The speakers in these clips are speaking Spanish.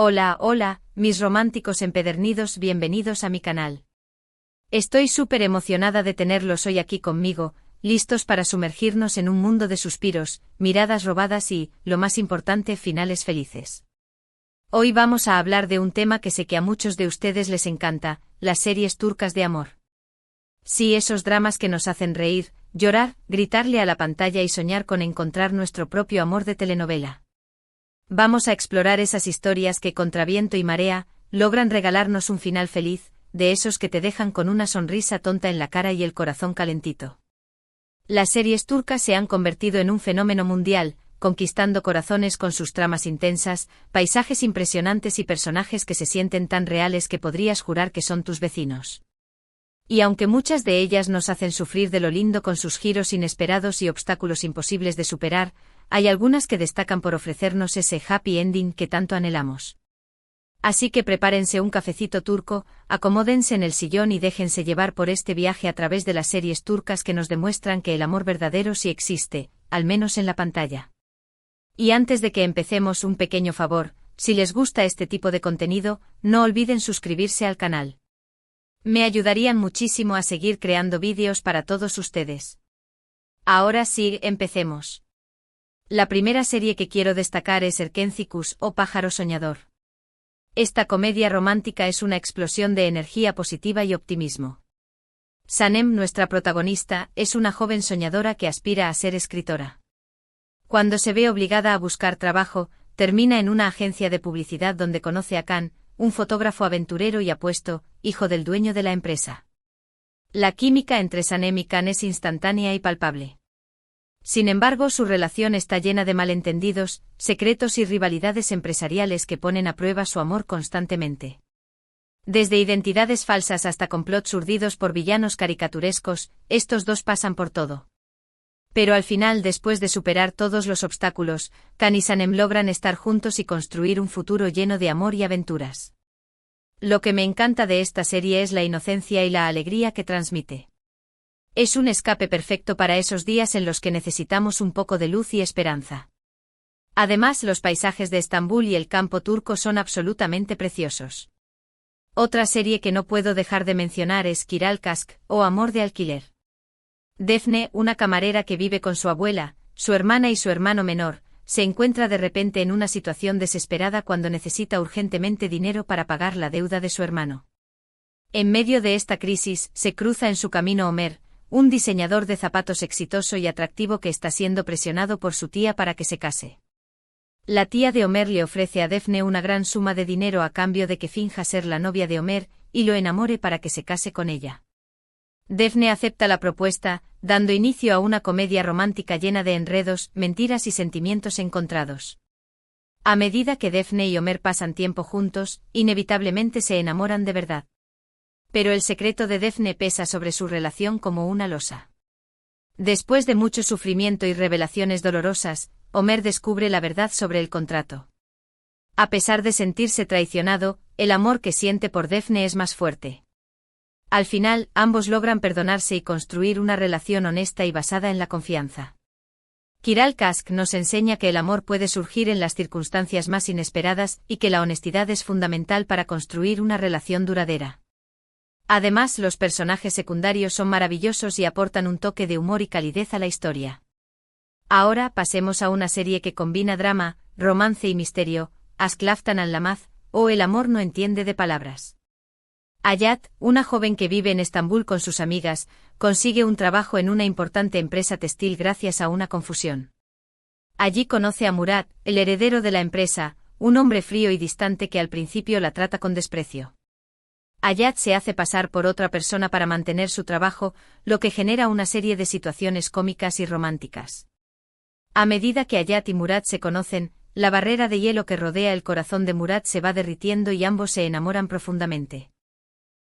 Hola, hola, mis románticos empedernidos, bienvenidos a mi canal. Estoy súper emocionada de tenerlos hoy aquí conmigo, listos para sumergirnos en un mundo de suspiros, miradas robadas y, lo más importante, finales felices. Hoy vamos a hablar de un tema que sé que a muchos de ustedes les encanta, las series turcas de amor. Sí, esos dramas que nos hacen reír, llorar, gritarle a la pantalla y soñar con encontrar nuestro propio amor de telenovela. Vamos a explorar esas historias que contra viento y marea, logran regalarnos un final feliz, de esos que te dejan con una sonrisa tonta en la cara y el corazón calentito. Las series turcas se han convertido en un fenómeno mundial, conquistando corazones con sus tramas intensas, paisajes impresionantes y personajes que se sienten tan reales que podrías jurar que son tus vecinos. Y aunque muchas de ellas nos hacen sufrir de lo lindo con sus giros inesperados y obstáculos imposibles de superar, hay algunas que destacan por ofrecernos ese happy ending que tanto anhelamos. Así que prepárense un cafecito turco, acomódense en el sillón y déjense llevar por este viaje a través de las series turcas que nos demuestran que el amor verdadero sí existe, al menos en la pantalla. Y antes de que empecemos, un pequeño favor, si les gusta este tipo de contenido, no olviden suscribirse al canal. Me ayudarían muchísimo a seguir creando vídeos para todos ustedes. Ahora sí, empecemos. La primera serie que quiero destacar es Erkencikus o Pájaro Soñador. Esta comedia romántica es una explosión de energía positiva y optimismo. Sanem, nuestra protagonista, es una joven soñadora que aspira a ser escritora. Cuando se ve obligada a buscar trabajo, termina en una agencia de publicidad donde conoce a Can, un fotógrafo aventurero y apuesto, hijo del dueño de la empresa. La química entre Sanem y Can es instantánea y palpable. Sin embargo, su relación está llena de malentendidos, secretos y rivalidades empresariales que ponen a prueba su amor constantemente. Desde identidades falsas hasta complots urdidos por villanos caricaturescos, estos dos pasan por todo. Pero al final, después de superar todos los obstáculos, Can y Sanem logran estar juntos y construir un futuro lleno de amor y aventuras. Lo que me encanta de esta serie es la inocencia y la alegría que transmite. Es un escape perfecto para esos días en los que necesitamos un poco de luz y esperanza. Además, los paisajes de Estambul y el campo turco son absolutamente preciosos. Otra serie que no puedo dejar de mencionar es Kiral Kask, o Amor de alquiler. Defne, una camarera que vive con su abuela, su hermana y su hermano menor, se encuentra de repente en una situación desesperada cuando necesita urgentemente dinero para pagar la deuda de su hermano. En medio de esta crisis, se cruza en su camino Omer, un diseñador de zapatos exitoso y atractivo que está siendo presionado por su tía para que se case. La tía de Omer le ofrece a Defne una gran suma de dinero a cambio de que finja ser la novia de Omer y lo enamore para que se case con ella. Defne acepta la propuesta, dando inicio a una comedia romántica llena de enredos, mentiras y sentimientos encontrados. A medida que Defne y Omer pasan tiempo juntos, inevitablemente se enamoran de verdad. Pero el secreto de Defne pesa sobre su relación como una losa. Después de mucho sufrimiento y revelaciones dolorosas, Omer descubre la verdad sobre el contrato. A pesar de sentirse traicionado, el amor que siente por Defne es más fuerte. Al final, ambos logran perdonarse y construir una relación honesta y basada en la confianza. Kiral Kask nos enseña que el amor puede surgir en las circunstancias más inesperadas y que la honestidad es fundamental para construir una relación duradera. Además, los personajes secundarios son maravillosos y aportan un toque de humor y calidez a la historia. Ahora pasemos a una serie que combina drama, romance y misterio, Aşk Laftan Anlamaz, o El amor no entiende de palabras. Hayat, una joven que vive en Estambul con sus amigas, consigue un trabajo en una importante empresa textil gracias a una confusión. Allí conoce a Murat, el heredero de la empresa, un hombre frío y distante que al principio la trata con desprecio. Hayat se hace pasar por otra persona para mantener su trabajo, lo que genera una serie de situaciones cómicas y románticas. A medida que Hayat y Murat se conocen, la barrera de hielo que rodea el corazón de Murat se va derritiendo y ambos se enamoran profundamente.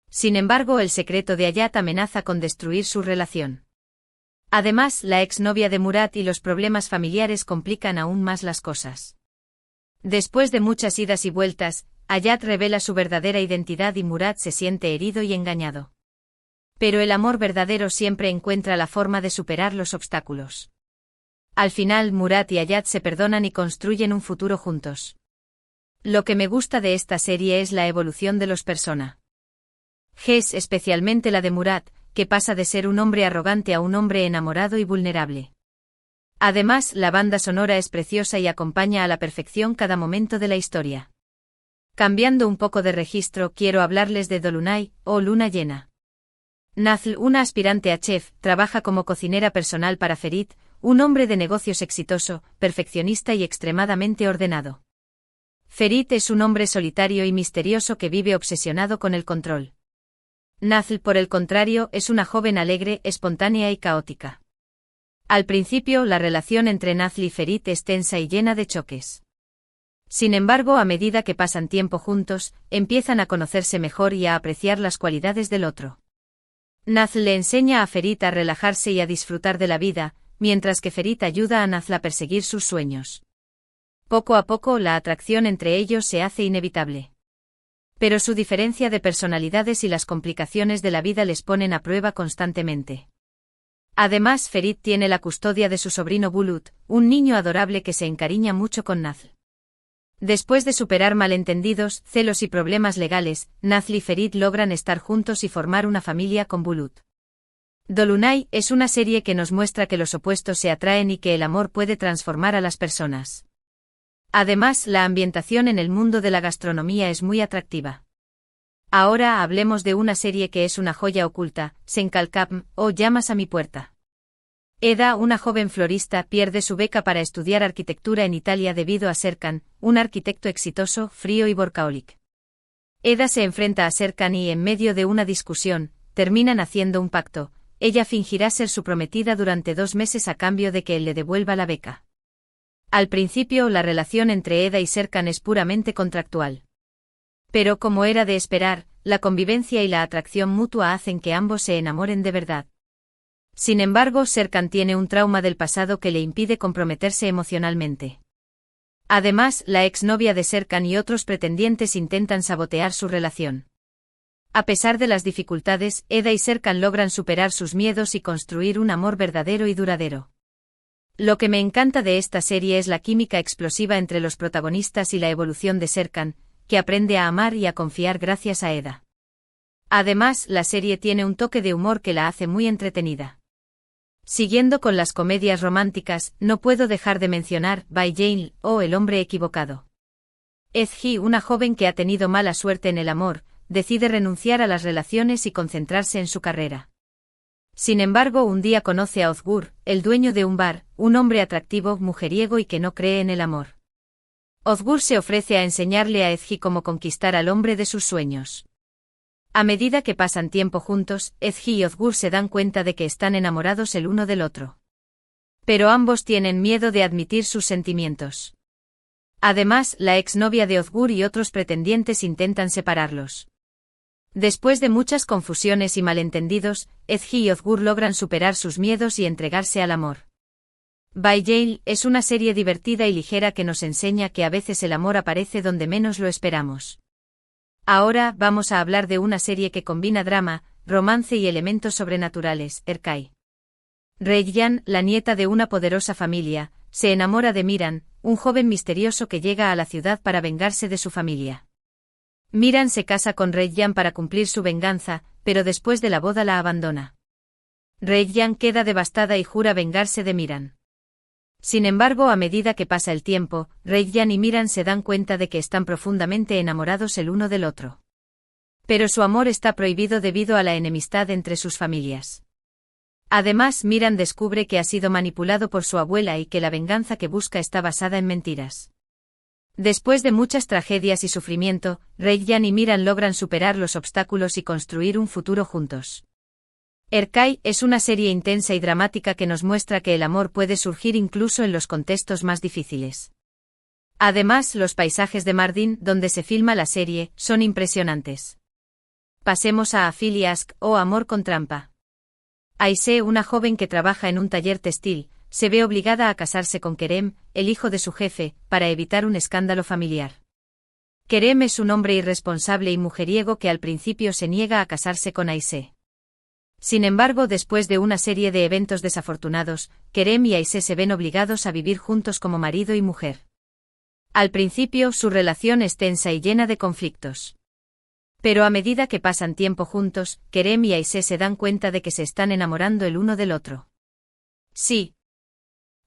Sin embargo, el secreto de Hayat amenaza con destruir su relación. Además, la exnovia de Murat y los problemas familiares complican aún más las cosas. Después de muchas idas y vueltas, Hayat revela su verdadera identidad y Murat se siente herido y engañado. Pero el amor verdadero siempre encuentra la forma de superar los obstáculos. Al final, Murat y Hayat se perdonan y construyen un futuro juntos. Lo que me gusta de esta serie es la evolución de los personajes, especialmente la de Murat, que pasa de ser un hombre arrogante a un hombre enamorado y vulnerable. Además, la banda sonora es preciosa y acompaña a la perfección cada momento de la historia. Cambiando un poco de registro, quiero hablarles de Dolunay, o Luna Llena. Nazl, una aspirante a chef, trabaja como cocinera personal para Ferit, un hombre de negocios exitoso, perfeccionista y extremadamente ordenado. Ferit es un hombre solitario y misterioso que vive obsesionado con el control. Nazl, por el contrario, es una joven alegre, espontánea y caótica. Al principio, la relación entre Nazl y Ferit es tensa y llena de choques. Sin embargo, a medida que pasan tiempo juntos, empiezan a conocerse mejor y a apreciar las cualidades del otro. Nazl le enseña a Ferit a relajarse y a disfrutar de la vida, mientras que Ferit ayuda a Nazl a perseguir sus sueños. Poco a poco, la atracción entre ellos se hace inevitable. Pero su diferencia de personalidades y las complicaciones de la vida les ponen a prueba constantemente. Además, Ferit tiene la custodia de su sobrino Bulut, un niño adorable que se encariña mucho con Nazl. Después de superar malentendidos, celos y problemas legales, Nazl y Ferit logran estar juntos y formar una familia con Bulut. Dolunay es una serie que nos muestra que los opuestos se atraen y que el amor puede transformar a las personas. Además, la ambientación en el mundo de la gastronomía es muy atractiva. Ahora hablemos de una serie que es una joya oculta, Senkalkam, o Llamas a mi puerta. Eda, una joven florista, pierde su beca para estudiar arquitectura en Italia debido a Serkan, un arquitecto exitoso, frío y workaholic. Eda se enfrenta a Serkan y, en medio de una discusión, terminan haciendo un pacto. Ella fingirá ser su prometida durante 2 meses a cambio de que él le devuelva la beca. Al principio, la relación entre Eda y Serkan es puramente contractual. Pero como era de esperar, la convivencia y la atracción mutua hacen que ambos se enamoren de verdad. Sin embargo, Serkan tiene un trauma del pasado que le impide comprometerse emocionalmente. Además, la exnovia de Serkan y otros pretendientes intentan sabotear su relación. A pesar de las dificultades, Eda y Serkan logran superar sus miedos y construir un amor verdadero y duradero. Lo que me encanta de esta serie es la química explosiva entre los protagonistas y la evolución de Serkan, que aprende a amar y a confiar gracias a Eda. Además, la serie tiene un toque de humor que la hace muy entretenida. Siguiendo con las comedias románticas, no puedo dejar de mencionar By Jane, o El hombre equivocado. Ezgi, una joven que ha tenido mala suerte en el amor, decide renunciar a las relaciones y concentrarse en su carrera. Sin embargo, un día conoce a Ozgur, el dueño de un bar, un hombre atractivo, mujeriego y que no cree en el amor. Ozgur se ofrece a enseñarle a Ezgi cómo conquistar al hombre de sus sueños. A medida que pasan tiempo juntos, Ezgi y Ozgur se dan cuenta de que están enamorados el uno del otro. Pero ambos tienen miedo de admitir sus sentimientos. Además, la exnovia de Ozgur y otros pretendientes intentan separarlos. Después de muchas confusiones y malentendidos, Ezgi y Ozgur logran superar sus miedos y entregarse al amor. By Jane es una serie divertida y ligera que nos enseña que a veces el amor aparece donde menos lo esperamos. Ahora vamos a hablar de una serie que combina drama, romance y elementos sobrenaturales, Erkai. Reyyan, la nieta de una poderosa familia, se enamora de Miran, un joven misterioso que llega a la ciudad para vengarse de su familia. Miran se casa con Reyyan para cumplir su venganza, pero después de la boda la abandona. Reyyan queda devastada y jura vengarse de Miran. Sin embargo, a medida que pasa el tiempo, Reyyan y Miran se dan cuenta de que están profundamente enamorados el uno del otro. Pero su amor está prohibido debido a la enemistad entre sus familias. Además, Miran descubre que ha sido manipulado por su abuela y que la venganza que busca está basada en mentiras. Después de muchas tragedias y sufrimiento, Reyyan y Miran logran superar los obstáculos y construir un futuro juntos. Erkai es una serie intensa y dramática que nos muestra que el amor puede surgir incluso en los contextos más difíciles. Además, los paisajes de Mardin, donde se filma la serie, son impresionantes. Pasemos a Afiliask, o Amor con trampa. Aise, una joven que trabaja en un taller textil, se ve obligada a casarse con Kerem, el hijo de su jefe, para evitar un escándalo familiar. Kerem es un hombre irresponsable y mujeriego que al principio se niega a casarse con Aise. Sin embargo, después de una serie de eventos desafortunados, Kerem y Aise se ven obligados a vivir juntos como marido y mujer. Al principio su relación es tensa y llena de conflictos. Pero a medida que pasan tiempo juntos, Kerem y Aisha se dan cuenta de que se están enamorando el uno del otro. Sí.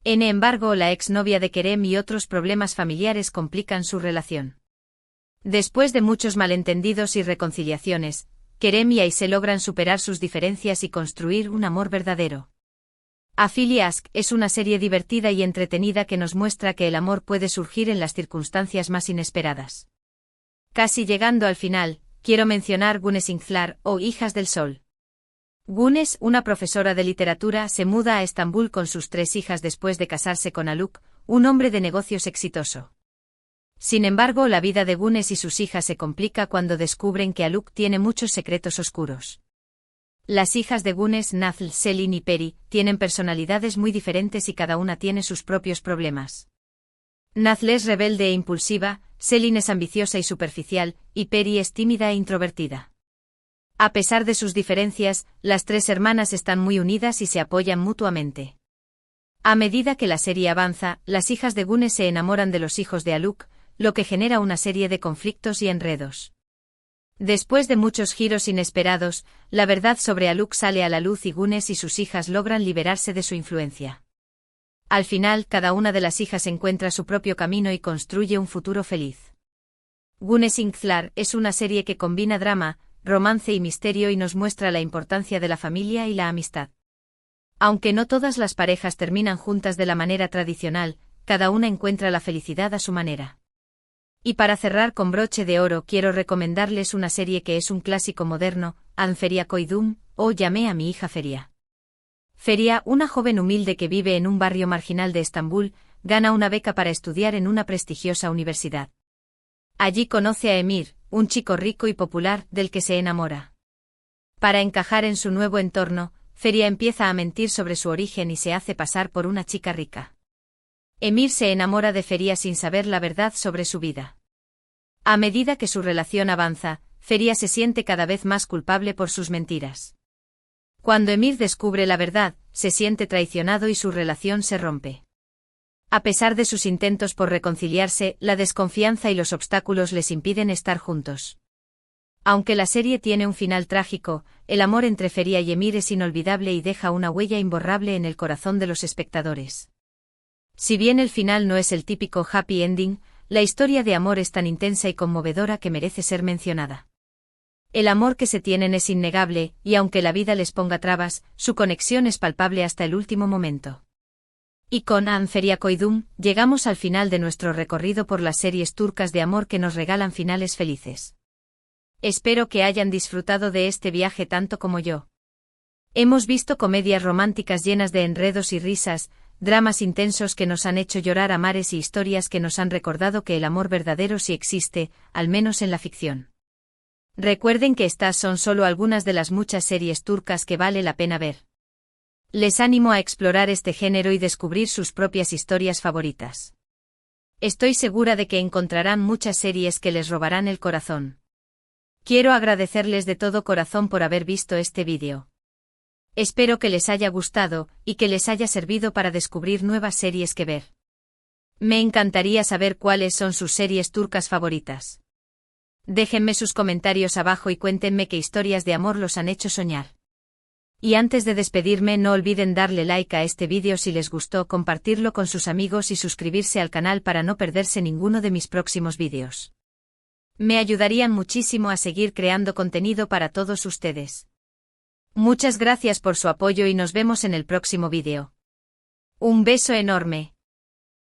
Sin embargo, la exnovia de Kerem y otros problemas familiares complican su relación. Después de muchos malentendidos y reconciliaciones, Kerem y Aisha logran superar sus diferencias y construir un amor verdadero. Afili Ask es una serie divertida y entretenida que nos muestra que el amor puede surgir en las circunstancias más inesperadas. Casi llegando al final, quiero mencionar Güneş İnkler o Hijas del Sol. Güneş, una profesora de literatura, se muda a Estambul con sus 3 hijas después de casarse con Haluk, un hombre de negocios exitoso. Sin embargo, la vida de Güneş y sus hijas se complica cuando descubren que Haluk tiene muchos secretos oscuros. Las hijas de Güneş, Nazlı, Selin y Peri, tienen personalidades muy diferentes y cada una tiene sus propios problemas. Nazlı es rebelde e impulsiva, Selin es ambiciosa y superficial, y Peri es tímida e introvertida. A pesar de sus diferencias, las 3 hermanas están muy unidas y se apoyan mutuamente. A medida que la serie avanza, las hijas de Güneş se enamoran de los hijos de Haluk, lo que genera una serie de conflictos y enredos. Después de muchos giros inesperados, la verdad sobre Haluk sale a la luz y Güneş y sus hijas logran liberarse de su influencia. Al final, cada una de las hijas encuentra su propio camino y construye un futuro feliz. Güneş İnkler es una serie que combina drama, romance y misterio y nos muestra la importancia de la familia y la amistad. Aunque no todas las parejas terminan juntas de la manera tradicional, cada una encuentra la felicidad a su manera. Y para cerrar con broche de oro quiero recomendarles una serie que es un clásico moderno, An Feria Koydum, o Llamé a mi hija Feria. Feria, una joven humilde que vive en un barrio marginal de Estambul, gana una beca para estudiar en una prestigiosa universidad. Allí conoce a Emir, un chico rico y popular del que se enamora. Para encajar en su nuevo entorno, Feria empieza a mentir sobre su origen y se hace pasar por una chica rica. Emir se enamora de Feria sin saber la verdad sobre su vida. A medida que su relación avanza, Feria se siente cada vez más culpable por sus mentiras. Cuando Emir descubre la verdad, se siente traicionado y su relación se rompe. A pesar de sus intentos por reconciliarse, la desconfianza y los obstáculos les impiden estar juntos. Aunque la serie tiene un final trágico, el amor entre Feria y Emir es inolvidable y deja una huella imborrable en el corazón de los espectadores. Si bien el final no es el típico happy ending, la historia de amor es tan intensa y conmovedora que merece ser mencionada. El amor que se tienen es innegable, y aunque la vida les ponga trabas, su conexión es palpable hasta el último momento. Y con An Feria Koydum, llegamos al final de nuestro recorrido por las series turcas de amor que nos regalan finales felices. Espero que hayan disfrutado de este viaje tanto como yo. Hemos visto comedias románticas llenas de enredos y risas, dramas intensos que nos han hecho llorar a mares y historias que nos han recordado que el amor verdadero sí existe, al menos en la ficción. Recuerden que estas son solo algunas de las muchas series turcas que vale la pena ver. Les animo a explorar este género y descubrir sus propias historias favoritas. Estoy segura de que encontrarán muchas series que les robarán el corazón. Quiero agradecerles de todo corazón por haber visto este vídeo. Espero que les haya gustado y que les haya servido para descubrir nuevas series que ver. Me encantaría saber cuáles son sus series turcas favoritas. Déjenme sus comentarios abajo y cuéntenme qué historias de amor los han hecho soñar. Y antes de despedirme, no olviden darle like a este vídeo si les gustó, compartirlo con sus amigos y suscribirse al canal para no perderse ninguno de mis próximos vídeos. Me ayudarían muchísimo a seguir creando contenido para todos ustedes. Muchas gracias por su apoyo y nos vemos en el próximo vídeo. Un beso enorme.